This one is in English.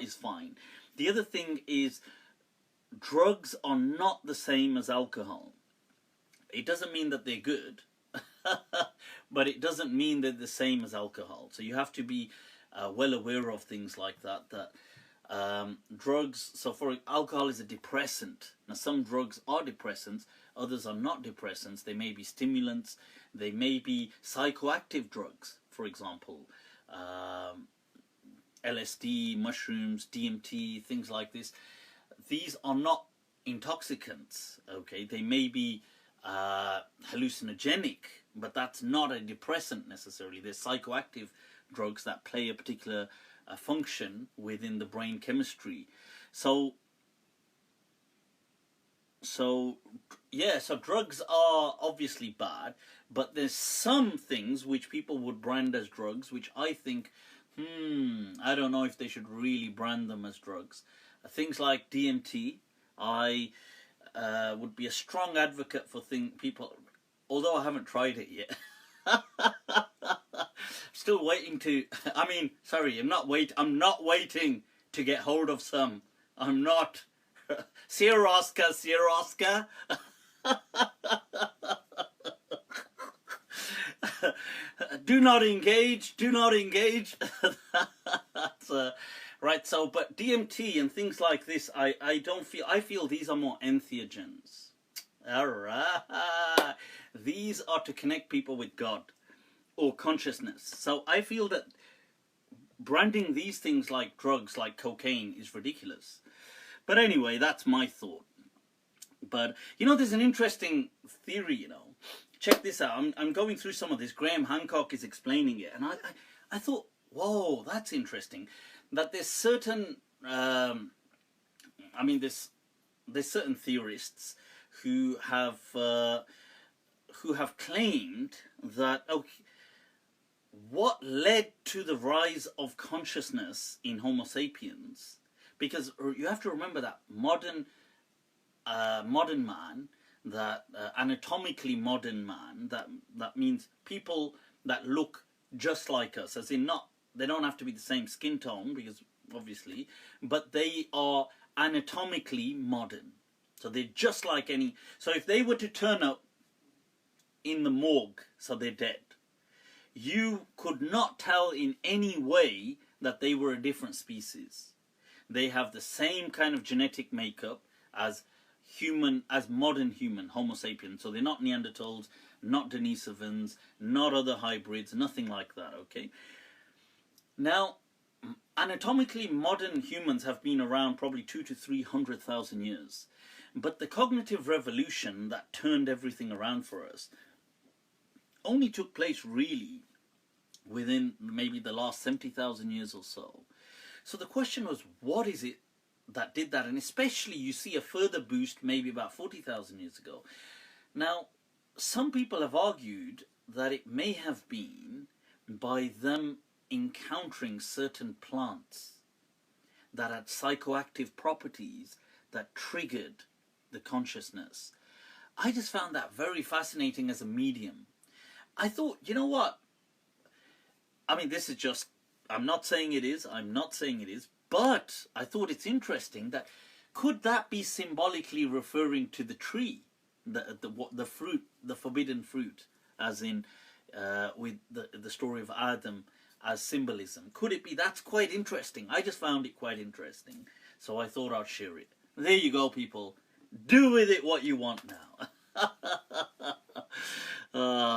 is fine. The other thing is, drugs are not the same as alcohol. It doesn't mean that they're good, but it doesn't mean they're the same as alcohol. So you have to be well aware of things like that. Drugs, so for alcohol is a depressant. Now some drugs are depressants, others are not depressants. They may be stimulants, they may be psychoactive drugs, for example. LSD, mushrooms, DMT, things like this. These are not intoxicants, okay? They may be hallucinogenic, but that's not a depressant necessarily. They're psychoactive drugs that play a particular function within the brain chemistry. So drugs are obviously bad, but there's some things which people would brand as drugs, which I think, I don't know if they should really brand them as drugs. Things like DMT, I would be a strong advocate for people, although I haven't tried it yet. Still waiting to, I'm not waiting to get hold of some. I'm not. Sierra Oscar. Do not engage. That's, right, so, but DMT and things like this, I feel these are more entheogens. Alright. These are to connect people with God or consciousness. So I feel that branding these things like drugs, like cocaine, is ridiculous. But anyway, that's my thought. But, there's an interesting theory, Check this out. I'm going through some of this. Graham Hancock is explaining it. And I thought, whoa, that's interesting. That there's certain, there's certain theorists who have claimed that, what led to the rise of consciousness in Homo sapiens, because you have to remember that modern man, that anatomically modern man, that means people that look just like us, as in they don't have to be the same skin tone, because obviously, but they are anatomically modern. So they're just like any. So if they were to turn up in the morgue, so they're dead, you could not tell in any way that they were a different species. They have the same kind of genetic makeup as modern human, Homo sapiens. So they're not Neanderthals, not Denisovans, not other hybrids, nothing like that, okay? Now, anatomically modern humans have been around probably 200,000 to 300,000 years. But the cognitive revolution that turned everything around for us only took place really within maybe the last 70,000 years or so. So the question was, what is it that did that? And especially you see a further boost maybe about 40,000 years ago. Now, some people have argued that it may have been by them encountering certain plants that had psychoactive properties that triggered the consciousness. I just found that very fascinating as a medium. I thought, you know what? This is just, I'm not saying it is, but I thought it's interesting that could that be symbolically referring to the tree, the fruit, the forbidden fruit, as in with the story of Adam as symbolism? Could it be? That's quite interesting. I just found it quite interesting, so I thought I'd share it. There you go, people. Do with it what you want now.